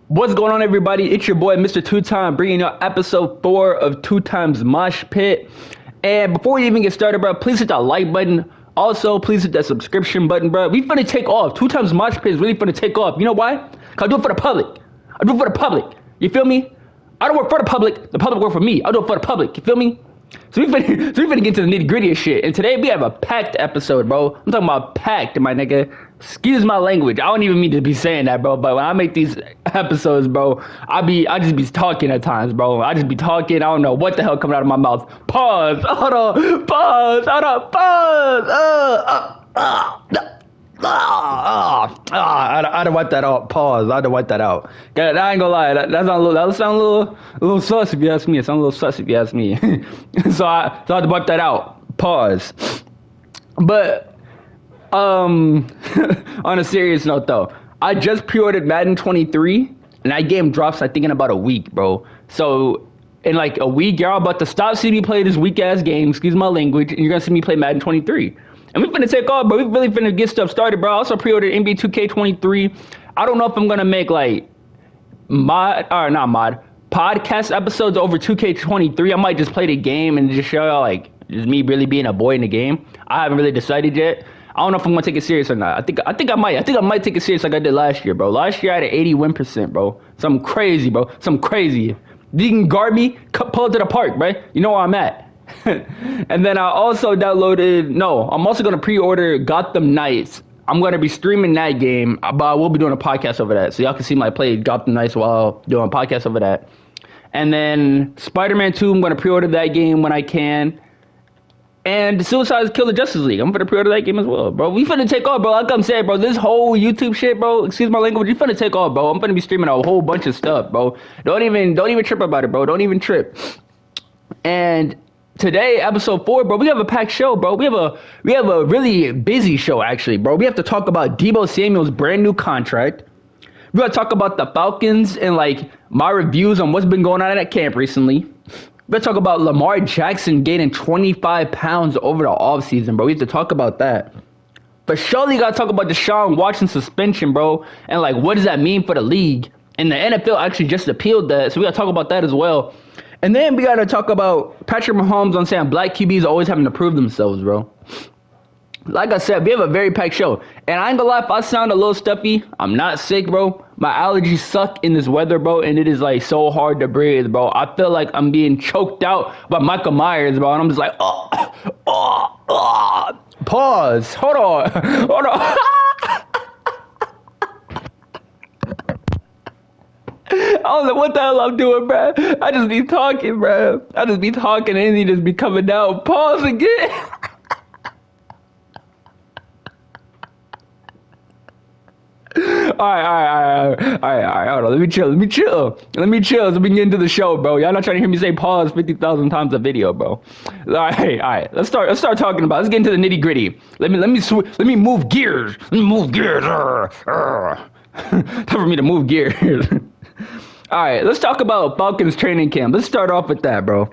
What's going on, everybody? It's your boy, Mr. Two Time, bringing you episode 4 of Two Times Mosh Pit. And before we even get started, bro, please hit that like button. Also, please hit that subscription button, bro. We finna take off. Two Times Mosh Pit is really finna take off. You know why? Cause I do it for the public. I do it for the public. You feel me? I don't work for the public. The public work for me. I do it for the public. You feel me? So we finna get to the nitty gritty of shit. And today we have a packed episode, bro. I'm talking about packed, my nigga. Excuse my language. I don't even mean to be saying that, bro. But when I make these episodes, bro, I just be talking at times, bro. I just be talking. I don't know what the hell coming out of my mouth. Pause. Hold on. Pause. Hold on. Pause. I had to wipe that out. Pause. I had to wipe that out. I ain't gonna lie. That sound a little sus if you ask me. It sounds a little sus if you ask me. so I had to wipe that out. Pause. But on a serious note though, I just pre-ordered Madden 23, and that game drops I think in about a week, bro. So in like a week, y'all about to stop seeing me play this weak ass game. Excuse my language, and you're gonna see me play Madden 23. And we finna take off, bro. We really finna get stuff started, bro. I also pre-ordered NBA 2K23. I don't know if I'm gonna make like podcast episodes over 2K23. I might just play the game and just show y'all like just me really being a boy in the game. I haven't really decided yet. I don't know if I'm gonna take it serious or not. I think I might. I think I might take it serious like I did last year, bro. Last year I had an 80 win percent, bro. Something crazy, bro. Something crazy. If you can guard me, pull it to the park, right? You know where I'm at. And then I also I'm also gonna pre-order Gotham Knights. I'm gonna be streaming that game, but I will be doing a podcast over that, so y'all can see my play Gotham Knights while doing a podcast over that. And then Spider-Man 2, I'm gonna pre-order that game when I can. And Suicide Killer Justice League, I'm gonna pre-order that game as well, bro. We finna take off, bro. Like I'm saying, bro, this whole YouTube shit, bro. Excuse my language. We finna take off, bro. I'm gonna be streaming a whole bunch of stuff, bro. Don't even trip about it, bro. Don't even trip. And today, episode 4, bro, we have a packed show, bro. We have a really busy show, actually, bro. We have to talk about Deebo Samuel's brand new contract. We gotta talk about the Falcons and like my reviews on what's been going on at camp recently. We gotta talk about Lamar Jackson gaining 25 pounds over the offseason, bro. We have to talk about that. But surely gotta talk about Deshaun Watson suspension, bro. And like, what does that mean for the league? And the NFL actually just appealed that, so we gotta talk about that as well. And then we gotta talk about Patrick Mahomes on saying black QBs always having to prove themselves, bro. Like I said, we have a very packed show. And I ain't gonna lie, if I sound a little stuffy, I'm not sick, bro. My allergies suck in this weather, bro, and it is like so hard to breathe, bro. I feel like I'm being choked out by Michael Myers, bro, and I'm just like, Pause. Hold on. I don't know what the hell I'm doing, bro. I just be talking, bro. I just be talking and he just be coming out. Pause again. All right. Hold on. Let me chill. Let me get into the show, bro. Y'all not trying to hear me say pause 50,000 times a video, bro. All right. Let's start talking about. Let's get into the nitty gritty. Let me move gears. Time for me to move gears. All right. Let's talk about Falcons training camp. Let's start off with that, bro.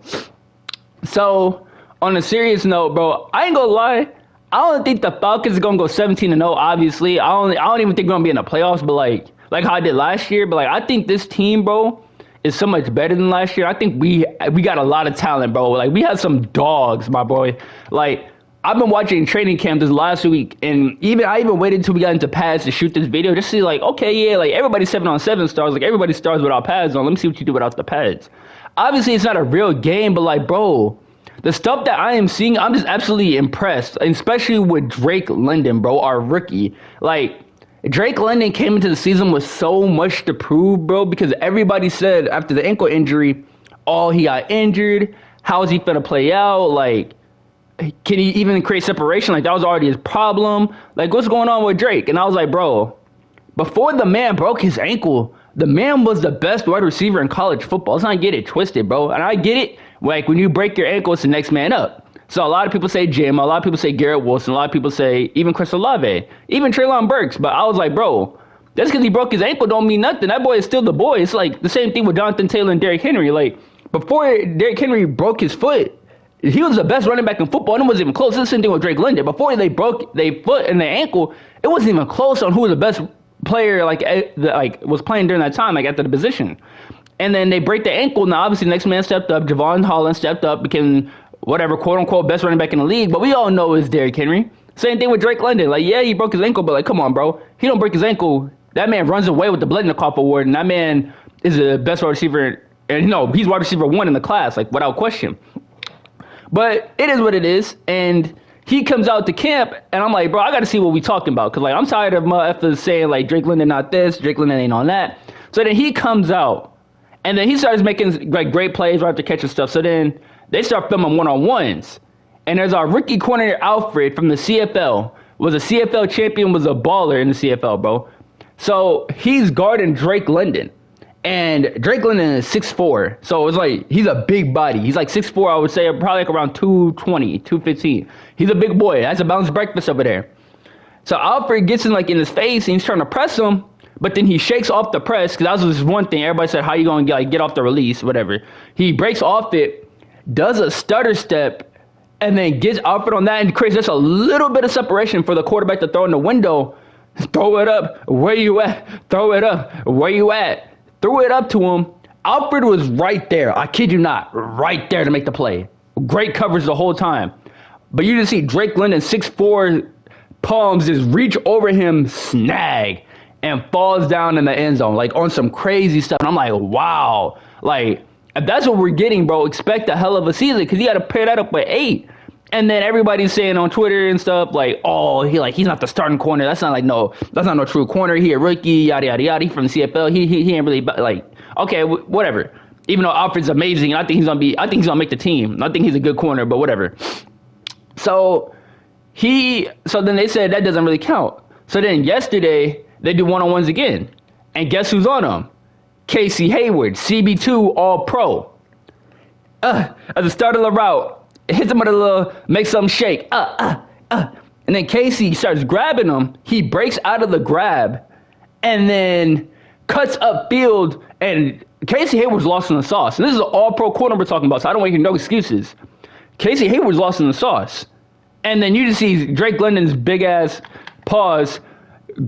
So, on a serious note, bro, I ain't gonna lie. I don't think the Falcons are gonna go 17-0. Obviously, I don't even think we're gonna be in the playoffs. But like how I did last year. But like I think this team, bro, is so much better than last year. I think we got a lot of talent, bro. Like we had some dogs, my boy. Like I've been watching training camp this last week, and I even waited until we got into pads to shoot this video just to see like, okay, yeah, like everybody's 7-on-7 stars. Like everybody stars without pads on. Let me see what you do without the pads. Obviously, it's not a real game, but like, bro. The stuff that I am seeing, I'm just absolutely impressed, especially with Drake London, bro, our rookie. Like, Drake London came into the season with so much to prove, bro, because everybody said after the ankle injury, he got injured. How is he going to play out? Like, can he even create separation? Like, that was already his problem. Like, what's going on with Drake? And I was like, bro, before the man broke his ankle, the man was the best wide receiver in college football. Let's not get it twisted, bro. And I get it. Like, when you break your ankle, it's the next man up. So a lot of people say Jim. A lot of people say Garrett Wilson. A lot of people say even Chris Olave. Even Treylon Burks. But I was like, bro, just because he broke his ankle don't mean nothing. That boy is still the boy. It's like the same thing with Jonathan Taylor and Derrick Henry. Like, before Derrick Henry broke his foot, he was the best running back in football. And it wasn't even close. It's the same thing with Drake London. Before they broke their foot and their ankle, it wasn't even close on who was the best player was playing during that time, like after the position. And then they break the ankle. Now, obviously, the next man stepped up. Javon Holland stepped up, became whatever, quote unquote, best running back in the league. But we all know it's Derrick Henry. Same thing with Drake London. Like, yeah, he broke his ankle, but like, come on, bro. He don't break his ankle. That man runs away with the Biletnikoff Award, and that man is the best wide receiver. And he's wide receiver 1 in the class, like without question. But it is what it is, and he comes out to camp, and I'm like, bro, I got to see what we talking about, because like I'm tired of motherfuckers saying like Drake London not this, Drake London ain't on that. So then he comes out, and then he starts making like great plays right after catching stuff. So then they start filming one-on-ones, and there's our rookie corner Alfred from the CFL, was a CFL champion, was a baller in the CFL, bro. So he's guarding Drake London. And Drake London is 6'4", so it's like he's a big body. He's like 6'4", I would say, probably like around 220, 215. He's a big boy. That's a balanced breakfast over there. So Alfred gets in his face, and he's trying to press him, but then he shakes off the press, because that was one thing. Everybody said, how you going to get off the release, whatever. He breaks off it, does a stutter step, and then gets Alfred on that and creates just a little bit of separation for the quarterback to throw in the window. Throw it up. Where you at? Throw it up. Where you at? Threw it up to him. Alfred was right there. I kid you not. Right there to make the play. Great coverage the whole time. But you just see Drake London, 6'4", palms just reach over him, snag, and falls down in the end zone, like on some crazy stuff. And I'm like, wow. Like, if that's what we're getting, bro, expect a hell of a season, because you got to pair that up with 8. And then everybody's saying on Twitter and stuff, like, oh, he's not the starting corner. That's not no true corner. He a rookie, yada, yada, yada. He from the CFL. He ain't really, like, okay, whatever. Even though Alfred's amazing, and I think he's going to make the team. I think he's a good corner, but whatever. So then they said that doesn't really count. So then yesterday, they do one-on-ones again. And guess who's on them? Casey Hayward, CB2 All-Pro. At the start of the route, hits him with a little, makes something shake. And then Casey starts grabbing him. He breaks out of the grab and then cuts upfield. And Casey Hayward's lost in the sauce. And this is an all-pro corner we're talking about, so I don't want to hear no excuses. Casey Hayward's lost in the sauce. And then you just see Drake London's big-ass paws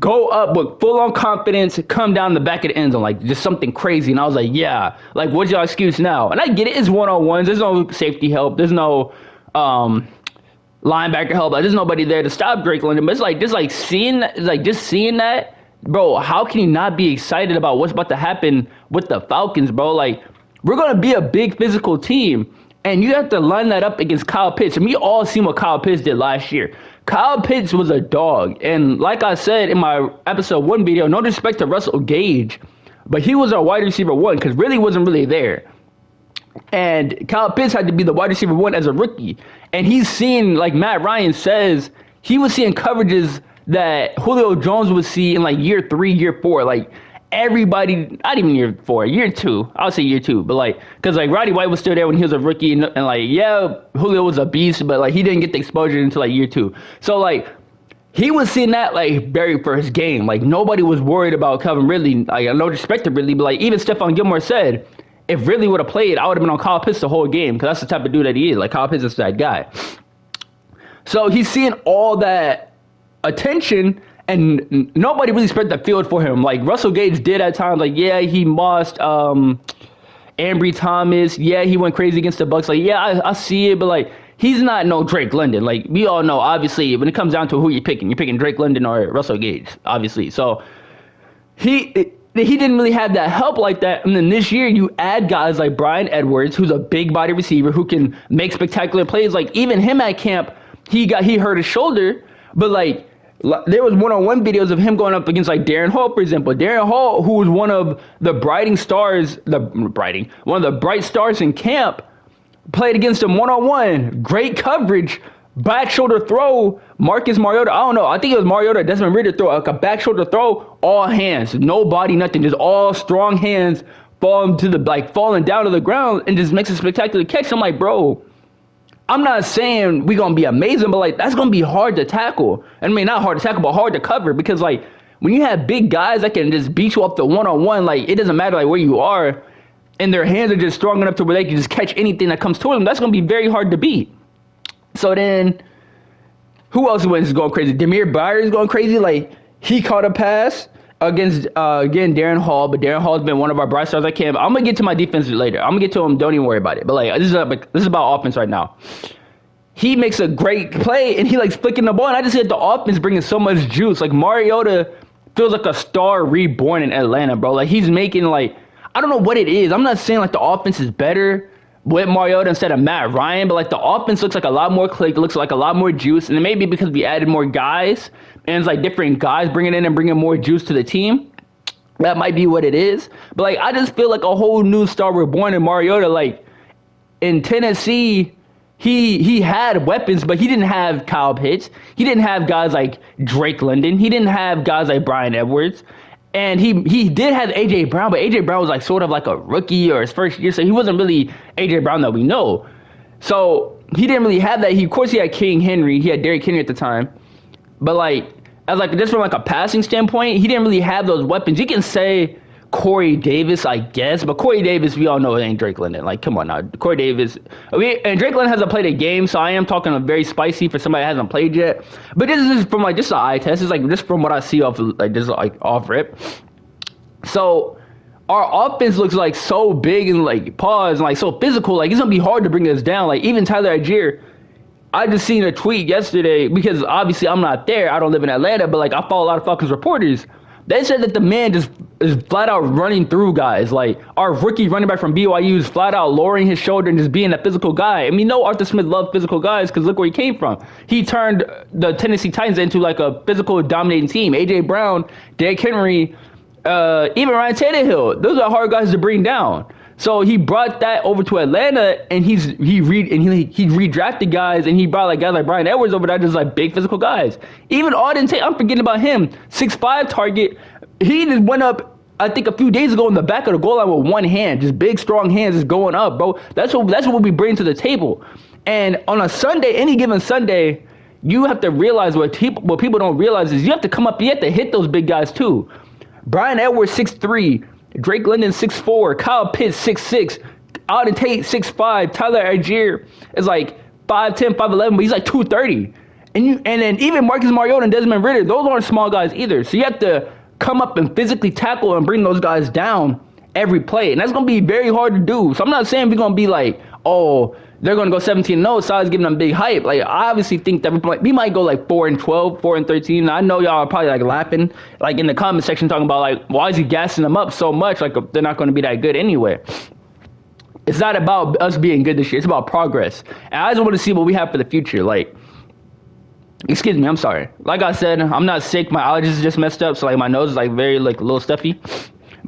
go up with full-on confidence, come down the back of the end zone, like just something crazy. And I was like, yeah, like, what's your excuse now? And I get it, it's one-on-ones. There's no safety help. There's no linebacker help. Like, there's nobody there to stop Drake London. But it's like, just seeing that, bro, how can you not be excited about what's about to happen with the Falcons, bro? Like, we're going to be a big physical team, and you have to line that up against Kyle Pitts. And we all seen what Kyle Pitts did last year. Kyle Pitts was a dog, and like I said in my episode 1 video, no disrespect to Russell Gage, but he was our wide receiver 1 because really wasn't really there. And Kyle Pitts had to be the wide receiver 1 as a rookie, and he's seen, like Matt Ryan says, he was seeing coverages that Julio Jones would see in like year 3, year 4, like everybody, not even year 4, year 2, I would say year 2, but like, because like Roddy White was still there when he was a rookie, and like, yeah, Julio was a beast, but like he didn't get the exposure until like year 2. So like, he was seeing that like very first game. Like, nobody was worried about Calvin Ridley. Like, no disrespect to Ridley, but like even Stephon Gilmore said, if Ridley would have played, I would have been on Kyle Pitts the whole game, because that's the type of dude that he is. Like, Kyle Pitts is that guy. So he's seeing all that attention, and nobody really spread the field for him. Like, Russell Gage did at times. Like, yeah, he mossed Ambry Thomas. Yeah, he went crazy against the Bucks. Like, yeah, I see it, but like, he's not no Drake London. Like, we all know, obviously, when it comes down to who you're picking Drake London or Russell Gage, obviously. So he didn't really have that help like that. And then this year, you add guys like Bryan Edwards, who's a big body receiver who can make spectacular plays. Like, even him at camp, he hurt his shoulder, but like, there was one-on-one videos of him going up against like Darren Hall, for example. Darren Hall, who was one of the bright stars in camp, played against him one-on-one. Great coverage, back shoulder throw. Marcus Mariota, I don't know. I think it was Mariota, Desmond Ridder throw, like a back shoulder throw, all hands, no body, nothing, just all strong hands falling down to the ground, and just makes a spectacular catch. I'm like, bro, I'm not saying we're going to be amazing, but like, that's going to be hard to tackle. I mean, not hard to tackle, but hard to cover, because like, when you have big guys that can just beat you off the one-on-one, like, it doesn't matter like where you are, and their hands are just strong enough to where they can just catch anything that comes to them, that's going to be very hard to beat. So then, who else is going crazy? Demir Byers is going crazy. Like, he caught a pass, against again Darren Hall, but Darren Hall's been one of our bright stars. I'm gonna get to my defense later. I'm gonna get to him. Don't even worry about it. But like this is about offense right now. He makes a great play and he like flicking the ball, and I just hit the offense bringing so much juice. Like Mariota feels like a star reborn in Atlanta, bro. Like he's making like I don't know what it is. I'm not saying like the offense is better with Mariota instead of Matt Ryan, but like the offense looks like a lot more click, looks like a lot more juice, and it may be because we added more guys and it's like different guys bringing in and bringing more juice to the team. That might be what it is. But like I just feel like a whole new star reborn in Mariota. Like in Tennessee, he had weapons, but he didn't have Kyle Pitts. He didn't have guys like Drake London. He didn't have guys like Brian Edwards. And he did have A.J. Brown, but A.J. Brown was like sort of like a rookie or his first year, so he wasn't really A.J. Brown that we know. So he didn't really have that. Of course, he had King Henry. He had Derrick Henry at the time. But like, as like just from like a passing standpoint, he didn't really have those weapons. You can say Corey Davis, I guess, but Corey Davis, we all know it ain't Drake London. Like, come on now, Corey Davis. And Drake London hasn't played a game, so I am talking very spicy for somebody that hasn't played yet. But this is from like just an eye test. It's like just from what I see off like just like off rip. So our offense looks like so big and like pause and like so physical. Like it's gonna be hard to bring us down. Like even Tyler Algier. I just seen a tweet yesterday because obviously I'm not there. I don't live in Atlanta, but like I follow a lot of Falcons reporters. They said that the man just is flat out running through guys. Like our rookie running back from BYU is flat out lowering his shoulder and just being a physical guy. And we know Arthur Smith loved physical guys because look where he came from. He turned the Tennessee Titans into like a physical dominating team. A.J. Brown, Derrick Henry, even Ryan Tannehill. Those are hard guys to bring down. So he brought that over to Atlanta, and he redrafted guys, and he brought like guys like Brian Edwards over there, just like big physical guys. Even Auden Tate, I'm forgetting about him, 6'5" target. He just went up, I think a few days ago in the back of the goal line with one hand, just big strong hands, just going up, bro. That's what we bring to the table. And on a Sunday, any given Sunday, you have to realize what people don't realize is you have to come up, you have to hit those big guys too. Brian Edwards 6'3". Drake London 6'4", Kyle Pitts 6'6", Auden Tate 6'5", Tyler Algier is like 5'10", 5'11", but he's like 230. And then even Marcus Mariota and Desmond Ridder, those aren't small guys either. So you have to come up and physically tackle and bring those guys down every play. And that's going to be very hard to do. So I'm not saying we're going to be like, oh, they're going to go 17-0, so I was giving them big hype. Like, I obviously think that we might go like 4-12, 4-13. I know y'all are probably like laughing, like in the comment section, talking about like, why is he gassing them up so much? Like, they're not going to be that good anyway. It's not about us being good this year. It's about progress. And I just want to see what we have for the future. Like, excuse me, I'm sorry. Like I said, I'm not sick. My allergies just messed up, so like my nose is like very like a little stuffy.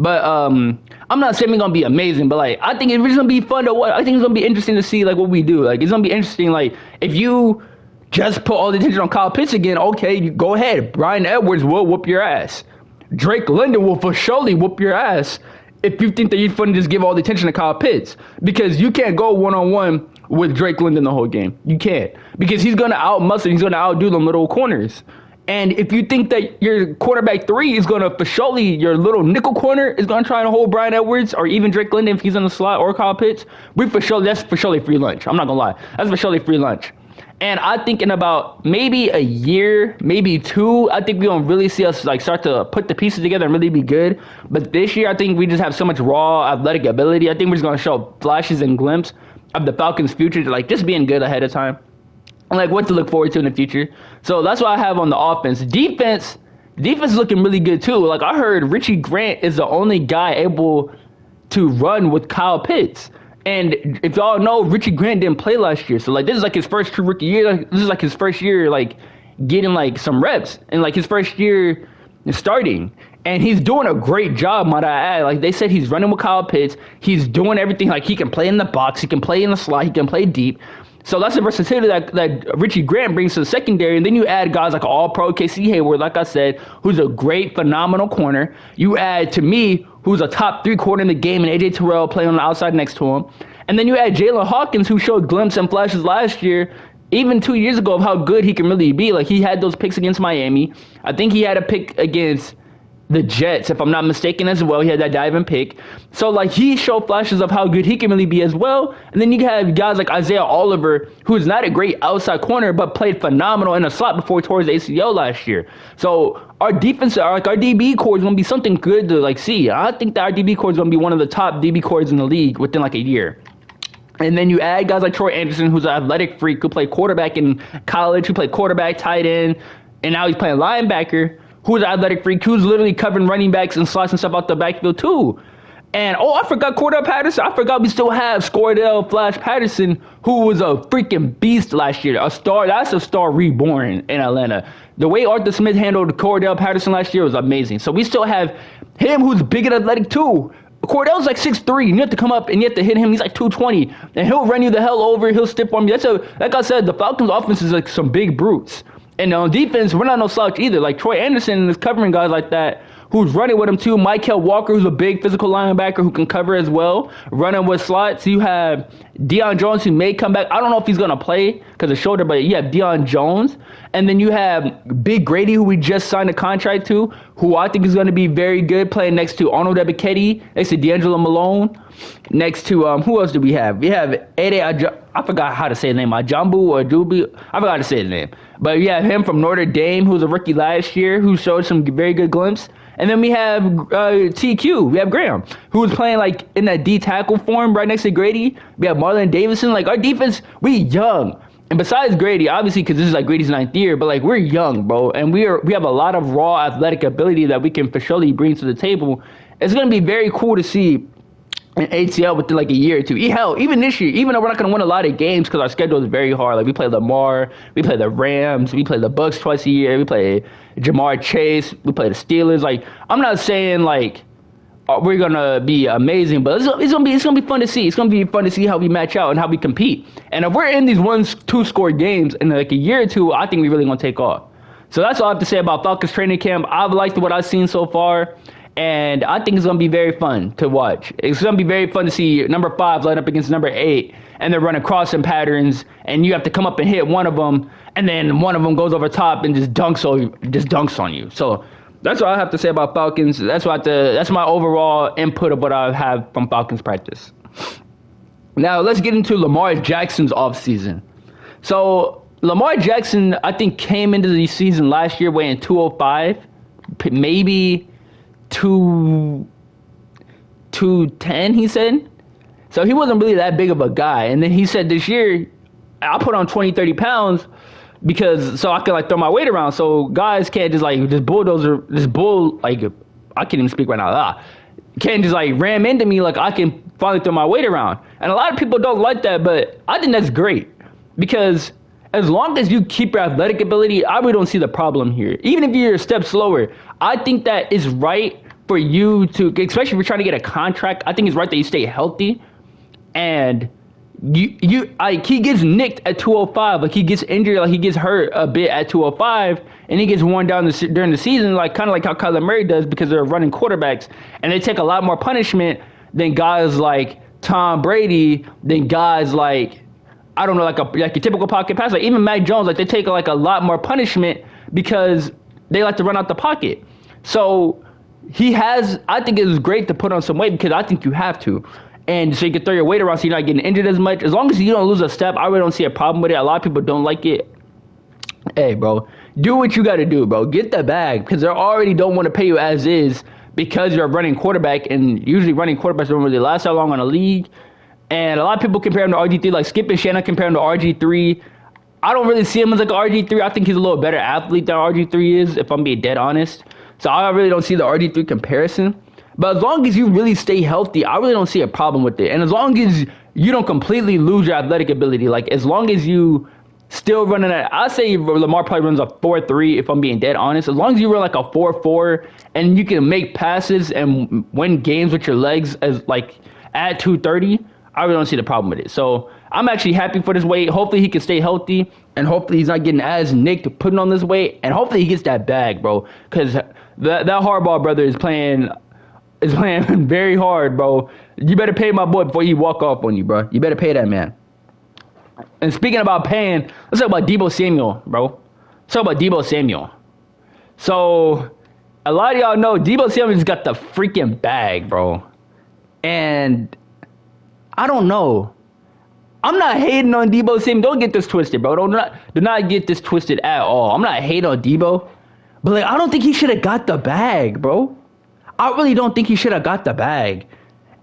But I'm not saying we're gonna be amazing, but like I think it's gonna be fun to watch. I think it's gonna be interesting to see like what we do. Like it's gonna be interesting. Like if you just put all the attention on Kyle Pitts again, okay, you go ahead. Brian Edwards will whoop your ass. Drake London will for surely whoop your ass if you think that you're fun to just give all the attention to Kyle Pitts, because you can't go one-on-one with Drake London the whole game. You can't, because he's gonna outmuscle. He's gonna outdo them little corners. And if you think that your quarterback 3 is going to, for surely your little nickel corner is going to try to hold Brian Edwards or even Drake London if he's in the slot, or Kyle Pitts, that's for surely free lunch. I'm not going to lie. That's for surely free lunch. And I think in about maybe a year, maybe 2, I think we're going to really see us like start to put the pieces together and really be good. But this year, I think we just have so much raw athletic ability. I think we're just going to show flashes and glimpses of the Falcons' future, like just being good ahead of time. Like what to look forward to in the future. So that's what I have on the offense. Defense is looking really good too. Like I heard Richie Grant is the only guy able to run with Kyle Pitts. And if y'all know, Richie Grant didn't play last year. So like this is like his first true rookie year. Like, this is like his first year like getting like some reps, and like his first year starting. And he's doing a great job, might I add. Like they said, he's running with Kyle Pitts. He's doing everything. Like he can play in the box, he can play in the slot, he can play deep. So that's the versatility that Richie Grant brings to the secondary. And then you add guys like All-Pro Casey Hayward, like I said, who's a great, phenomenal corner. You add, to me, who's a top 3 corner in the game, and A.J. Terrell playing on the outside next to him. And then you add Jalen Hawkins, who showed glimpses and flashes last year, even 2 years ago, of how good he can really be. Like, he had those picks against Miami. I think he had a pick against the Jets, if I'm not mistaken, as well. He had that diving pick. So, like, he showed flashes of how good he can really be as well. And then you have guys like Isaiah Oliver, who is not a great outside corner, but played phenomenal in the slot before he tore his ACL last year. So, our defense, our DB core is gonna be something good to like see. I think that our DB core is gonna be one of the top DB cores in the league within like a year. And then you add guys like Troy Anderson, who's an athletic freak, who played quarterback in college, who played quarterback, tight end, and now he's playing linebacker, who's an athletic freak, who's literally covering running backs and slicing stuff out the backfield too. And I forgot Cordell Patterson. I forgot we still have Scordell Flash Patterson, who was a freaking beast last year. A star. That's a star reborn in Atlanta. The way Arthur Smith handled Cordell Patterson last year was amazing. So we still have him, who's big and athletic too. Cordell's like 6'3", and you have to come up and you have to hit him. He's like 220, and he'll run you the hell over. He'll stiff arm you. Like I said, the Falcons' offense is like some big brutes. And on defense, we're not no slouch either. Like Troy Anderson is covering guys like that, who's running with him too. Michael Walker, who's a big physical linebacker who can cover as well, running with slots. You have Deion Jones, who may come back. I don't know if he's going to play because of shoulder, but you have Deion Jones. And then you have Big Grady, who we just signed a contract to, who I think is going to be very good, playing next to Arnold Ebiketie, next to D'Angelo Malone, next to, who else do we have? We have Ede, I forgot how to say his name, Ajambu or Jubi. I forgot to say his name. But you have him from Notre Dame, who was a rookie last year, who showed some very good glimpse. And then we have TQ, we have Graham, who was playing like in that D tackle form right next to Grady. We have Marlon Davidson. Like our defense, we young. And besides Grady, obviously, because this is like Grady's 9th year, but like we're young, bro, and we have a lot of raw athletic ability that we can for surely bring to the table. It's gonna be very cool to see an ATL within like a year or two. Hell, even this year, even though we're not gonna win a lot of games because our schedule is very hard. Like we play Lamar, we play the Rams, we play the Bucks twice a year, we play Jamar Chase, we play the Steelers. Like I'm not saying like we're gonna be amazing, but it's gonna be fun to see. It's gonna be fun to see how we match out and how we compete. And if we're in these 1-2 score games in like a year or two, I think we're really gonna take off. So that's all I have to say about Falcons training camp. I've liked what I've seen so far, and I think it's gonna be very fun to watch. It's gonna be very fun to see number 5 line up against number 8, and they're running crossing patterns, and you have to come up and hit one of them, and then one of them goes over top and just dunks on you. So that's what I have to say about Falcons. That's my overall input of what I have from Falcons practice. Now let's get into Lamar Jackson's offseason. So Lamar Jackson, I think, came into the season last year weighing 205, maybe 210, he said. So he wasn't really that big of a guy. And then he said this year, I put on 20, 30 pounds so I can like throw my weight around. So guys can't just like I can't even speak right now. Can't just like ram into me like I can finally throw my weight around. And a lot of people don't like that, but I think that's great because as long as you keep your athletic ability, I really don't see the problem here. Even if you're a step slower, I think that it's right for you to, especially if you're trying to get a contract, I think it's right that you stay healthy. And he gets nicked at 205, like he gets injured, like he gets hurt a bit at 205, and he gets worn down during the season, like kind of like how Kyler Murray does because they're running quarterbacks, and they take a lot more punishment than guys like Tom Brady, than guys like, I don't know, like a typical pocket passer, like even Mac Jones, like they take like a lot more punishment because they like to run out the pocket. So I think it was great to put on some weight because I think you have to. And so you can throw your weight around so you're not getting injured as much. As long as you don't lose a step, I really don't see a problem with it. A lot of people don't like it. Hey, bro, do what you got to do, bro. Get the bag because they already don't want to pay you as is because you're a running quarterback. And usually running quarterbacks don't really last that long on a league. And a lot of people compare him to RG3, like Skip and Shannon compare him to RG3. I don't really see him as like RG3. I think he's a little better athlete than RG3 is, if I'm being dead honest. So I really don't see the RG3 comparison. But as long as you really stay healthy, I really don't see a problem with it. And as long as you don't completely lose your athletic ability, like as long as you still running at, I say Lamar probably runs a 4.3 if I'm being dead honest. As long as you run like a 4.4 and you can make passes and win games with your legs as like at 230, I really don't see the problem with it. So I'm actually happy for this weight. Hopefully he can stay healthy, and hopefully he's not getting as nicked putting on this weight, and hopefully he gets that bag, bro. Because that Harbaugh brother is playing very hard, bro. You better pay my boy before he walk off on you, bro. You better pay that man. And speaking about paying, let's talk about Deebo Samuel, bro. Let's talk about Deebo Samuel. So a lot of y'all know Deebo Samuel's got the freaking bag, bro. And I don't know. I'm not hating on Deebo Samuel. Don't get this twisted, bro. Do not get this twisted at all. I'm not hating on Deebo. But like, I don't think he should have got the bag, bro. I really don't think he should have got the bag.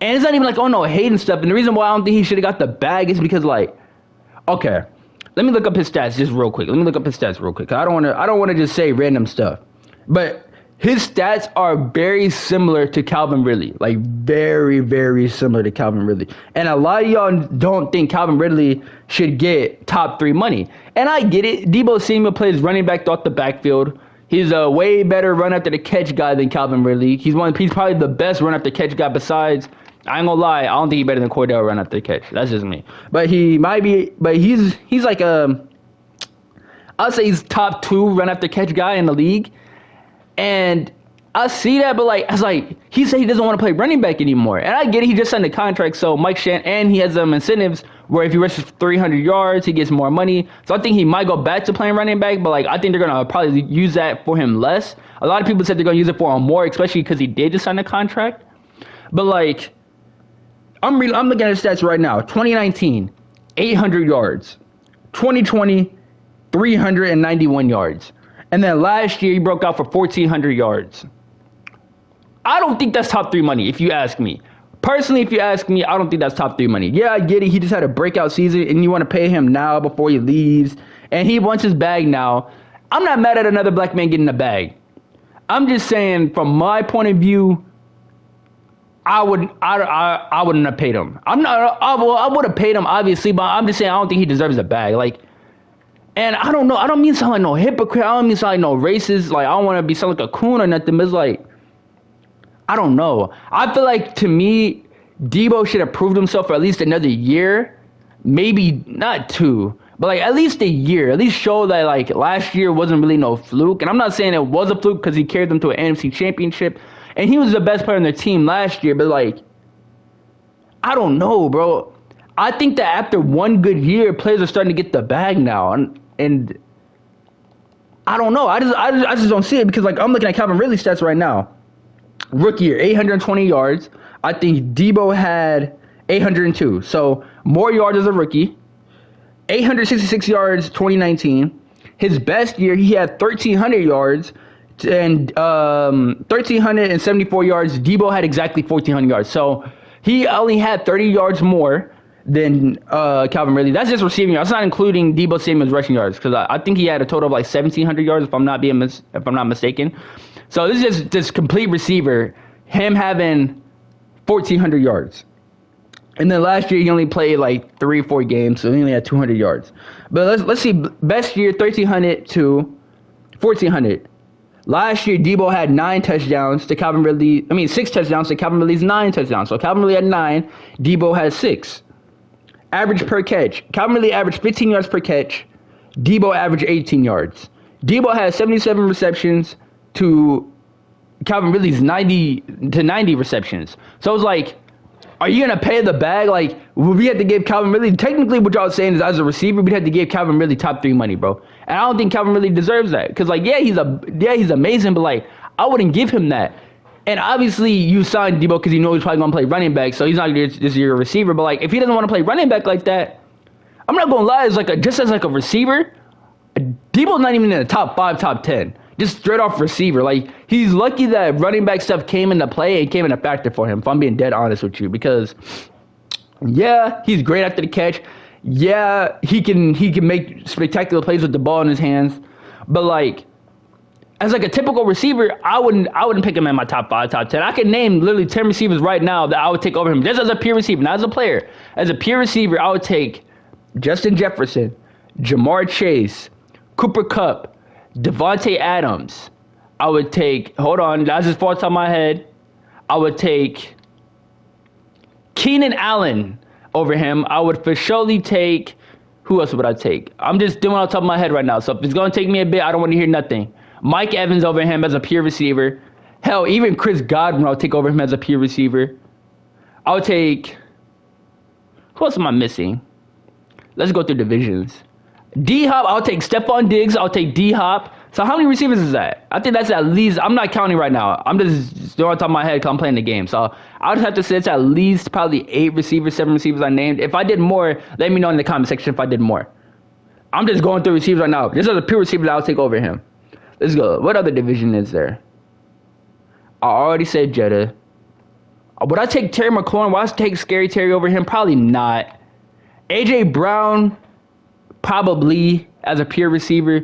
And it's not even like, oh no, hate and stuff. And the reason why I don't think he should have got the bag is because like, okay, let me look up his stats just real quick. I don't wanna just say random stuff. But his stats are very similar to Calvin Ridley. Like very, very similar to Calvin Ridley. And a lot of y'all don't think Calvin Ridley should get top 3 money. And I get it. Deebo Samuel plays running back throughout the backfield. He's a way better run after the catch guy than Calvin Ridley. He's probably the best run after catch guy besides, I ain't gonna lie, I don't think he's better than Cordell run after the catch. That's just me. But he might be, but he's like I'll say he's top 2 run after catch guy in the league. And I see that, but like, I was like, he said he doesn't want to play running back anymore. And I get it, he just signed a contract, so Mike Shan, and he has some incentives where if he rushes 300 yards, he gets more money. So I think he might go back to playing running back, but like, I think they're going to probably use that for him less. A lot of people said they're going to use it for him more, especially because he did just sign a contract. But like, I'm looking at his stats right now. 2019, 800 yards. 2020, 391 yards. And then last year, he broke out for 1,400 yards. I don't think that's top 3 money, if you ask me. Personally, if you ask me, I don't think that's top 3 money. Yeah, I get it. He just had a breakout season, and you want to pay him now before he leaves. And he wants his bag now. I'm not mad at another black man getting a bag. I'm just saying, from my point of view, I wouldn't have paid him. I would have paid him, obviously, but I'm just saying I don't think he deserves a bag. Like, and I don't know. I don't mean to sound like no hypocrite. I don't mean to sound like no racist. Like, I don't want to be sound like a coon or nothing. But it's like, I don't know. I feel like, to me, Deebo should have proved himself for at least another year. Maybe not 2, but like at least a year. At least show that like last year wasn't really no fluke. And I'm not saying it was a fluke because he carried them to an NFC championship. And he was the best player on their team last year. But like, I don't know, bro. I think that after one good year, players are starting to get the bag now. And I don't know. I just don't see it because like I'm looking at Calvin Ridley's stats right now. Rookie year, 820 yards. I think Deebo had 802. So more yards as a rookie. 866 yards 2019. His best year, he had 1,300 yards and 1,374 yards. Deebo had exactly 1,400 yards. So he only had 30 yards more than Calvin Ridley. That's just receiving yards. That's not including Deebo Samuel's rushing yards because I think he had a total of like 1,700 yards if I'm not mistaken. So this is just this complete receiver, him having 1,400 yards. And then last year he only played like 3 or 4 games, so he only had 200 yards. But let's see, best year 1,300 to 1,400. Last year Deebo had 9 touchdowns to Calvin Ridley. 6 touchdowns to Calvin Ridley's 9 touchdowns. So Calvin Ridley had 9, Deebo had 6. Average per catch. Calvin Ridley averaged 15 yards per catch. Deebo averaged 18 yards. Deebo had 77 receptions to Calvin Ridley's 90 receptions. So it was like, are you going to pay the bag? Like, we had to give Calvin Ridley, technically what y'all saying is as a receiver, we'd have to give Calvin Ridley top 3 money, bro. And I don't think Calvin Ridley deserves that. Because, like, he's amazing, but, like, I wouldn't give him that. And obviously, you signed Deebo because you know he's probably going to play running back, so he's not just your receiver. But, like, if he doesn't want to play running back like that, I'm not going to lie, just as a receiver, Deebo's not even in the top 5, top 10. Just straight off receiver. Like, he's lucky that running back stuff came into play and came in a factor for him, if I'm being dead honest with you. Because, yeah, he's great after the catch. Yeah, he can make spectacular plays with the ball in his hands. But, like, as like a typical receiver, I wouldn't pick him in my top 5, top 10. I can name literally 10 receivers right now that I would take over him. Just as a pure receiver, not as a player. As a pure receiver, I would take Justin Jefferson, Jamar Chase, Cooper Kupp, Devontae Adams. I would take, that's just off the top of my head. I would take Keenan Allen over him. I would for surely take, who else would I take? I'm just doing off the top of my head right now. So if it's going to take me a bit, I don't want to hear nothing. Mike Evans over him as a pure receiver. Hell, even Chris Godwin, I'll take over him as a pure receiver. I would take, who else am I missing? Let's go through divisions. D-Hop, I'll take Stephon Diggs. I'll take D-Hop. So how many receivers is that? I think that's at least, I'm not counting right now. I'm just doing on top of my head because I'm playing the game. So I'll just have to say it's at least probably 8 receivers, 7 receivers I named. If I did more, let me know in the comment section if I did more. I'm just going through receivers right now. This is a pure receiver that I'll take over him. Let's go. What other division is there? I already said Jeddah. Would I take Terry McLaurin? Would I take Scary Terry over him? Probably not. AJ Brown, probably as a pure receiver.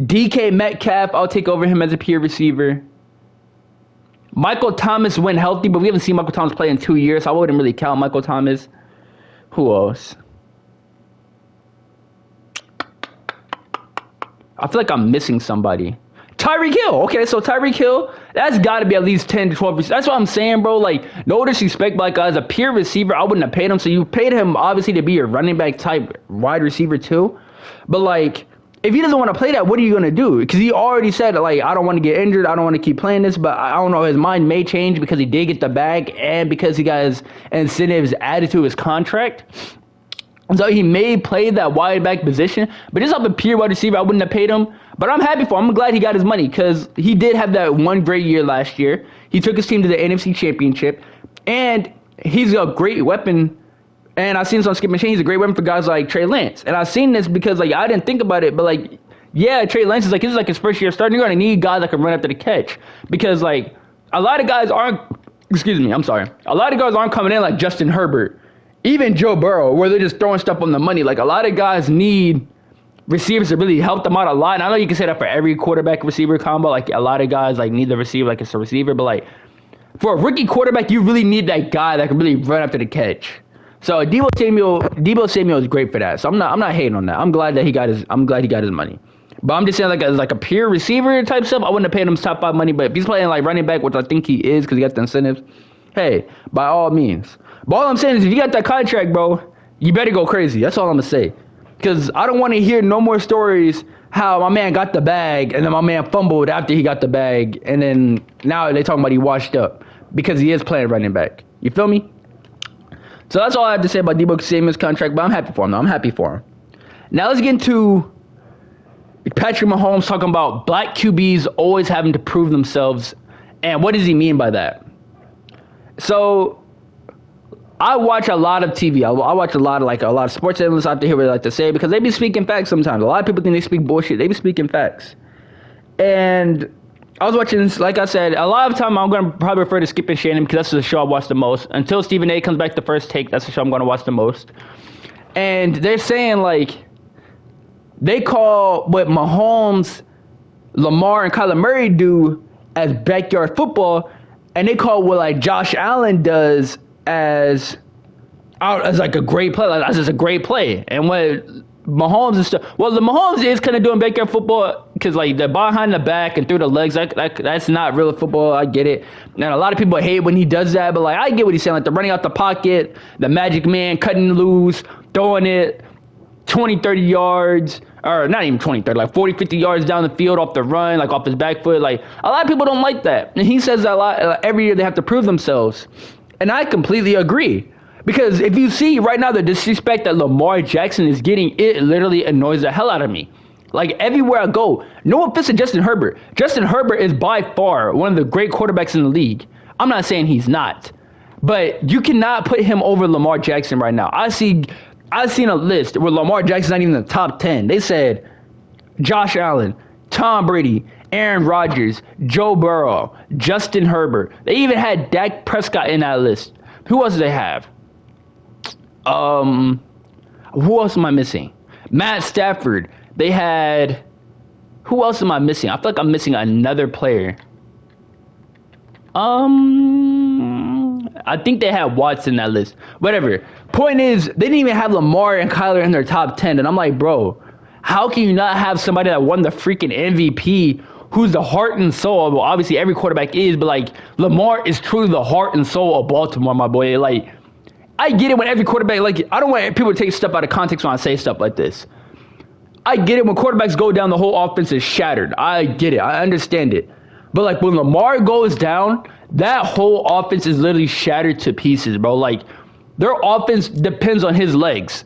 DK Metcalf, I'll take over him as a pure receiver. Michael Thomas went healthy, but we haven't seen Michael Thomas play in 2 years, so I wouldn't really count Michael Thomas. Who else? I feel like I'm missing somebody. Tyreek Hill. Okay, so Tyreek Hill, that's got to be at least 10 to 12%. That's what I'm saying, bro. Like, no disrespect, but like, as a pure receiver, I wouldn't have paid him. So you paid him, obviously, to be your running back type wide receiver, too. But, like, if he doesn't want to play that, what are you going to do? Because he already said, like, I don't want to get injured. I don't want to keep playing this. But I don't know. His mind may change because he did get the bag and because he got his incentives added to his contract. So he may play that wide back position, but just off a pure wide receiver, I wouldn't have paid him. But I'm happy for him. I'm glad he got his money because he did have that one great year last year. He took his team to the NFC Championship, and he's a great weapon. And I've seen this on Skip Machine. He's a great weapon for guys like Trey Lance. And I've seen this because, like, I didn't think about it, but, like, yeah, Trey Lance is like, this is like his first year starting. You're going to need guys that can run after the catch because, like, a lot of guys aren't, a lot of guys aren't coming in like Justin Herbert. Even Joe Burrow, where they're just throwing stuff on the money. Like, a lot of guys need receivers to really help them out a lot. And I know you can say that for every quarterback receiver combo. Like, a lot of guys, like, need the receiver like it's a receiver. But, like, for a rookie quarterback, you really need that guy that can really run after the catch. So Deebo Samuel is great for that. So I'm not hating on that. I'm glad he got his money. But I'm just saying, like a pure receiver type stuff, I wouldn't have paid him top 5 money. But if he's playing like running back, which I think he is because he got the incentives, hey, by all means. But all I'm saying is, if you got that contract, bro, you better go crazy. That's all I'm gonna say. Because I don't want to hear no more stories how my man got the bag and then my man fumbled after he got the bag, and then now they talking about he washed up because he is playing running back. You feel me? So that's all I have to say about Deebo Samuel's contract. But I'm happy for him, though. I'm happy for him. Now let's get into Patrick Mahomes talking about black QBs always having to prove themselves, and what does he mean by that? So I watch a lot of TV. I watch a lot of sports analysts out there who really like to say, because they be speaking facts sometimes. A lot of people think they speak bullshit. They be speaking facts. And I was watching this, like I said, a lot of time I'm going to probably refer to Skip and Shannon because that's the show I watch the most. Until Stephen A. comes back to First Take, that's the show I'm going to watch the most. And they're saying, like, they call what Mahomes, Lamar, and Kyler Murray do as backyard football, and they call what, like, Josh Allen does as like a great play, like as a great play. And what Mahomes is the Mahomes is kind of doing backyard football because, like, the behind the back and through the legs, that's not real football. I get it. And a lot of people hate when he does that, but, like, I get what he's saying, like the running out the pocket, the magic man, cutting loose, throwing it 20, 30 yards, or not even 20, 30, like 40, 50 yards down the field off the run, like off his back foot. Like, a lot of people don't like that. And he says that a lot. Every year they have to prove themselves. And I completely agree. Because if you see right now the disrespect that Lamar Jackson is getting, it literally annoys the hell out of me. Like, everywhere I go, no offense to Justin Herbert. Justin Herbert is by far one of the great quarterbacks in the league. I'm not saying he's not. But you cannot put him over Lamar Jackson right now. I've seen a list where Lamar Jackson's not even in the top 10. They said Josh Allen, Tom Brady, Aaron Rodgers, Joe Burrow, Justin Herbert. They even had Dak Prescott in that list. Who else do they have? Who else am I missing? Matt Stafford. They had... Who else am I missing? I feel like I'm missing another player. I think they had Watts in that list. Whatever. Point is, they didn't even have Lamar and Kyler in their top 10. And I'm like, bro, how can you not have somebody that won the freaking MVP who's the heart and soul? Well, obviously every quarterback is, but, like, Lamar is truly the heart and soul of Baltimore, my boy. Like, I get it when every quarterback, like, I don't want people to take stuff out of context when I say stuff like this. I get it when quarterbacks go down, the whole offense is shattered. I get it. I understand it. But, like, when Lamar goes down, that whole offense is literally shattered to pieces, bro. Like, their offense depends on his legs.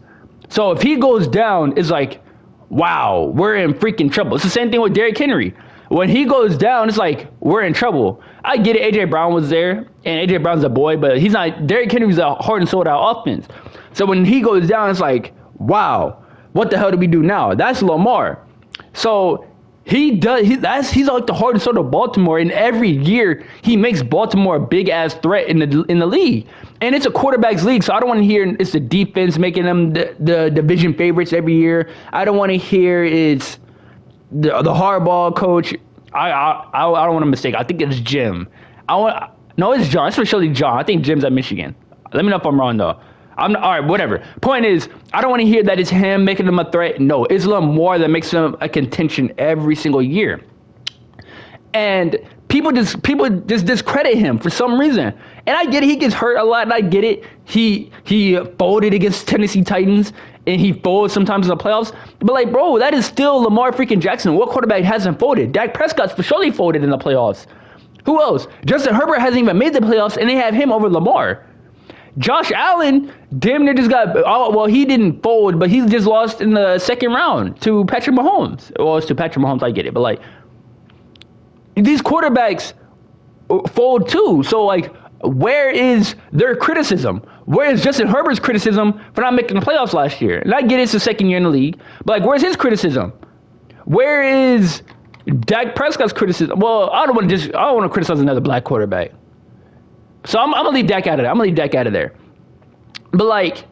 So if he goes down, it's like, wow, we're in freaking trouble. It's the same thing with Derrick Henry. When he goes down, it's like, we're in trouble. I get it, A.J. Brown was there, and A.J. Brown's a boy, but he's not. Derrick Henry's the heart and soul of that offense. So when he goes down, it's like, wow, what the hell do we do now? That's Lamar. So He does. He's like the heart and soul of Baltimore, and every year he makes Baltimore a big ass threat in the league. And it's a quarterbacks league, so I don't want to hear it's the defense making them the division favorites every year. I don't want to hear it's the hardball coach. I don't want to mistake. I think it's Jim. No, it's John. It's for surely John. I think Jim's at Michigan. Let me know if I'm wrong though. All right, whatever. Point is, I don't want to hear that it's him making them a threat. No, it's a little more that makes them a contention every single year. And people just discredit him for some reason. And I get it, he gets hurt a lot, and I get it. He folded against Tennessee Titans, and he folds sometimes in the playoffs. But like, bro, that is still Lamar freaking Jackson. What quarterback hasn't folded? Dak Prescott's for surely folded in the playoffs. Who else? Justin Herbert hasn't even made the playoffs, and they have him over Lamar. Josh Allen damn near just he didn't fold, but he just lost in the second round to Patrick Mahomes. Well, it's to Patrick Mahomes, I get it. But, like, these quarterbacks fold too. So, like, where is their criticism? Where is Justin Herbert's criticism for not making the playoffs last year? And I get it's the second year in the league, but, like, where's his criticism? Where is Dak Prescott's criticism? Well, I don't want to criticize another black quarterback. So I'm gonna leave Dak out of there. But like,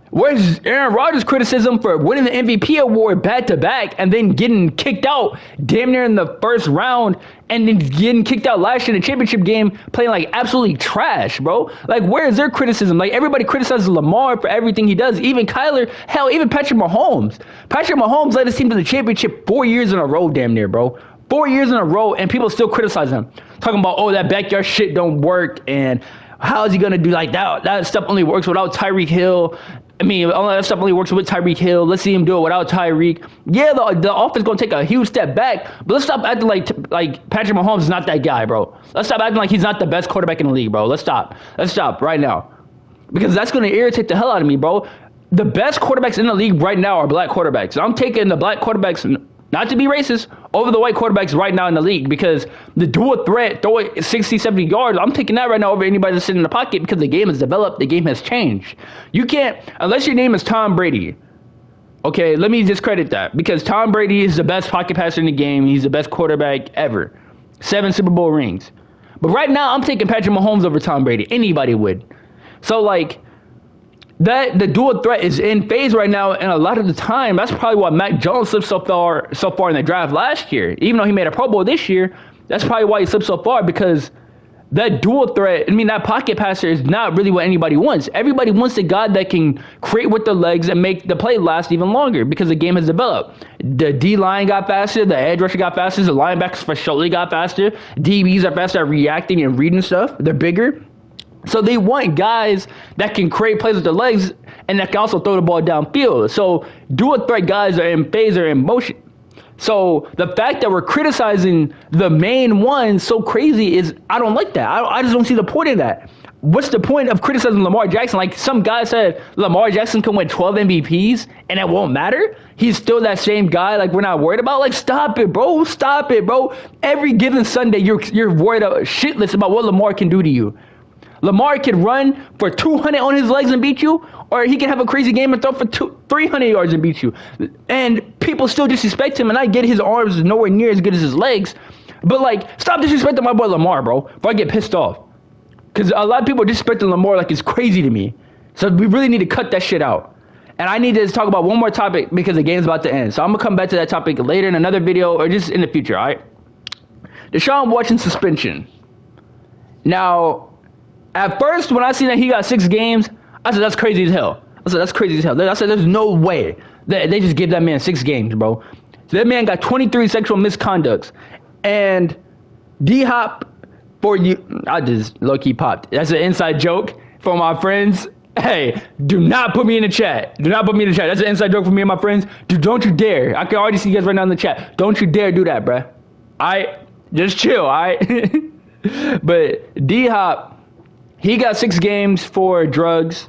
where's Aaron Rodgers' criticism for winning the MVP award back to back and then getting kicked out damn near in the first round and then getting kicked out last year in the championship game playing like absolutely trash, bro? Like, where is their criticism? Like, everybody criticizes Lamar for everything he does. Even Kyler, hell, even Patrick Mahomes. Patrick Mahomes led his team to the championship 4 years in a row, damn near, bro. 4 years in a row, and people still criticize him. Talking about, oh, that backyard shit don't work, and how is he going to do like that? That stuff only works without Tyreek Hill. I mean, all that stuff only works with Tyreek Hill. Let's see him do it without Tyreek. Yeah, the offense going to take a huge step back, but let's stop acting like Patrick Mahomes is not that guy, bro. Let's stop acting like he's not the best quarterback in the league, bro. Let's stop. Let's stop right now. Because that's going to irritate the hell out of me, bro. The best quarterbacks in the league right now are black quarterbacks. So I'm taking the black quarterbacks, not to be racist, over the white quarterbacks right now in the league, because the dual threat, throw it 60, 70 yards, I'm taking that right now over anybody that's sitting in the pocket, because the game has developed, the game has changed. You can't, unless your name is Tom Brady. Okay, let me discredit that, because Tom Brady is the best pocket passer in the game. He's the best quarterback ever. 7 Super Bowl rings. But right now, I'm taking Patrick Mahomes over Tom Brady. Anybody would. So, like, the dual threat is in phase right now, and a lot of the time, that's probably why Mac Jones slipped so far in the draft last year. Even though he made a Pro Bowl this year, that's probably why he slipped so far, because that dual threat, that pocket passer is not really what anybody wants. Everybody wants a guy that can create with the legs and make the play last even longer, because the game has developed. The D-line got faster, the edge rusher got faster, the linebackers for surely got faster, DBs are faster at reacting and reading stuff, they're bigger. So they want guys that can create plays with their legs and that can also throw the ball downfield. So dual threat guys are in phase, are in motion. So the fact that we're criticizing the main one so crazy is, I don't like that. I just don't see the point of that. What's the point of criticizing Lamar Jackson? Like, some guy said Lamar Jackson can win 12 MVPs and it won't matter. He's still that same guy. Like, we're not worried about. Like, stop it, bro. Stop it, bro. Every given Sunday, you're worried shitless about what Lamar can do to you. Lamar can run for 200 on his legs and beat you, or he can have a crazy game and throw for 300 yards and beat you. And people still disrespect him, and I get his arms is nowhere near as good as his legs. But, like, stop disrespecting my boy Lamar, bro, before I get pissed off. Because a lot of people are disrespecting Lamar like it's crazy to me. So we really need to cut that shit out. And I need to talk about one more topic because the game's about to end. So I'm going to come back to that topic later in another video or just in the future, all right? Deshaun Watson suspension. Now, at first, when I seen that he got 6 games, I said, that's crazy as hell. I said, there's no way that they just give that man 6 games, bro. So that man got 23 sexual misconducts. And D-Hop, for you, I just low-key popped. That's an inside joke for my friends. Hey, do not put me in the chat. That's an inside joke for me and my friends. Don't you dare. I can already see you guys right now in the chat. Don't you dare do that, bruh. Just chill, all right? But D-Hop, he got 6 games for drugs,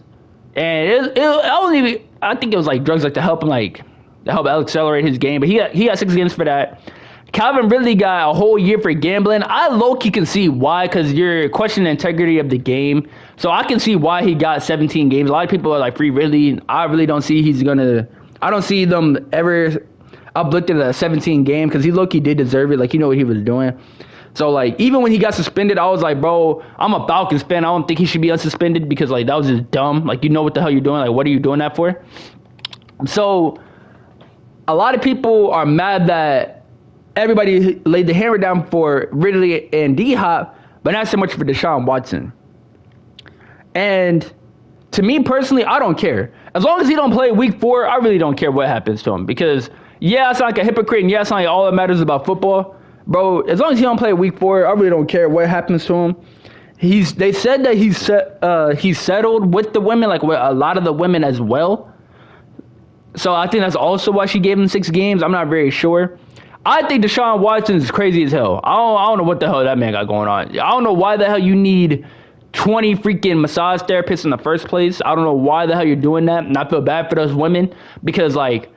and I think it was like drugs, like to help him accelerate his game. But he got 6 games for that. Calvin Ridley got a whole year for gambling. I low-key can see why, because you're questioning the integrity of the game. So I can see why he got 17 games. A lot of people are like, free Ridley. I really don't see I don't see them ever. uplifted a 17 game because he low-key did deserve it. Like, you know what he was doing. So, like, even when he got suspended, I was like, bro, I'm a Falcons fan. I don't think he should be unsuspended because, like, that was just dumb. Like, you know what the hell you're doing. Like, what are you doing that for? So, a lot of people are mad that everybody laid the hammer down for Ridley and D-Hop, but not so much for Deshaun Watson. And to me personally, I don't care. As long as he don't play week 4, I really don't care what happens to him. Because, yeah, I sound like a hypocrite, and yeah, I sound like all that matters about football. Bro, as long as he don't play week 4, I really don't care what happens to him. They said that he's settled with the women, like with a lot of the women as well. So I think that's also why she gave him 6 games. I'm not very sure. I think Deshaun Watson is crazy as hell. I don't know what the hell that man got going on. I don't know why the hell you need 20 freaking massage therapists in the first place. I don't know why the hell you're doing that. And I feel bad for those women because, like,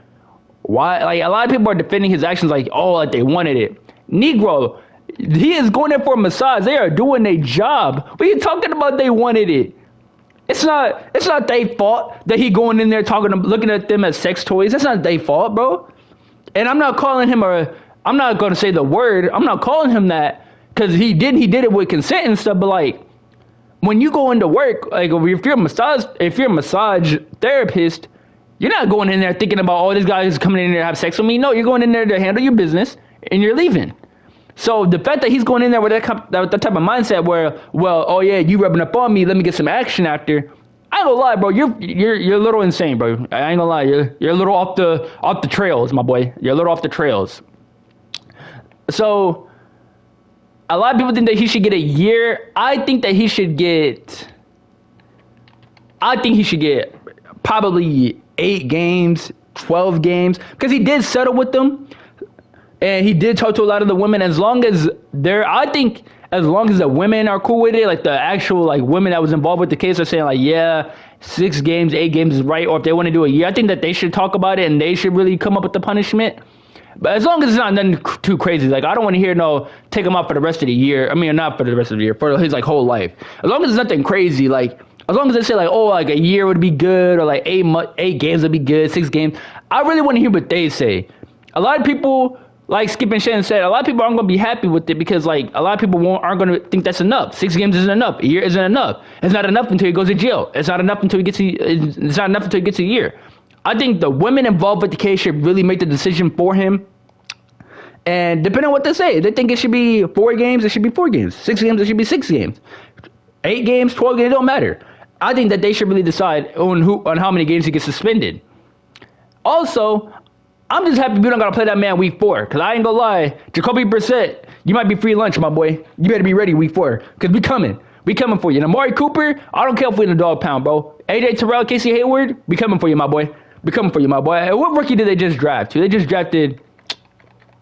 why? Like, a lot of people are defending his actions like, oh, like they wanted it. Negro, he is going there for a massage. They are doing their job. What are you talking about? They wanted it. It's not their fault that he going in there looking at them as sex toys. That's not their fault, bro. And I'm not calling him I'm not going to say the word. I'm not calling him that because he did it with consent and stuff. But, like, when you go into work, like, if you're a massage therapist, you're not going in there thinking about, oh, this guy is coming in there to have sex with me. No, you're going in there to handle your business and you're leaving. So the fact that he's going in there with that type of mindset where, well, oh yeah, you rubbing up on me, let me get some action after. I ain't gonna lie, bro. You're a little insane, bro. I ain't gonna lie. You're a little off the trails, my boy. You're a little off the trails. So a lot of people think that he should get a year. I think he should get probably 8 games, 12 games, because he did settle with them. And he did talk to a lot of the women. As long as the women are cool with it, like the actual like women that was involved with the case are saying like, yeah, 6 games, 8 games is right. Or if they want to do a year, I think that they should talk about it and they should really come up with the punishment. But as long as it's not nothing too crazy, like I don't want to hear take him out for the rest of the year. I mean, not for the rest of the year, for his like whole life. As long as it's nothing crazy, like as long as they say like, oh, like a year would be good, or like 8 games would be good, 6 games. I really want to hear what they say. A lot of people, like Skip and Shannon said, a lot of people aren't going to be happy with it because, like, a lot of people aren't going to think that's enough. 6 games isn't enough. A year isn't enough. It's not enough until he goes to jail. It's not enough until he gets a year. I think the women involved with the case should really make the decision for him. And depending on what they say, they think it should be 4 games, it should be 4 games. 6 games, it should be 6 games. 8 games, 12 games, it don't matter. I think that they should really decide on how many games he gets suspended. Also, I'm just happy we don't got to play that man week 4. Because I ain't going to lie, Jacoby Brissett, you might be free lunch, my boy. You better be ready week 4. Because we coming. We coming for you. And Amari Cooper, I don't care if we in the dog pound, bro. AJ Terrell, Casey Hayward, we coming for you, my boy. We coming for you, my boy. And what rookie did they just draft? They just drafted...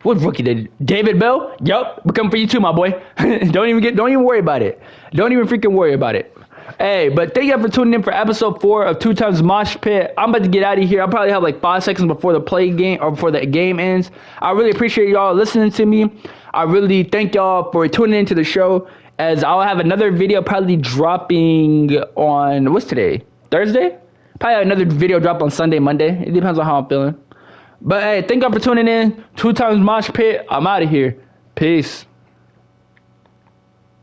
What rookie did? David Bell? Yup. We coming for you too, my boy. Don't even worry about it. Don't even freaking worry about it. Hey, but thank you for tuning in for episode 4 of 2 Times Mosh Pit. I'm about to get out of here. I'll probably have like 5 seconds before the game ends. I really appreciate y'all listening to me. I really thank y'all for tuning into the show, as I'll have another video probably dropping on, what's today? Thursday? Probably have another video drop on Sunday, Monday. It depends on how I'm feeling. But hey, thank y'all for tuning in. 2 Times Mosh Pit. I'm out of here. Peace.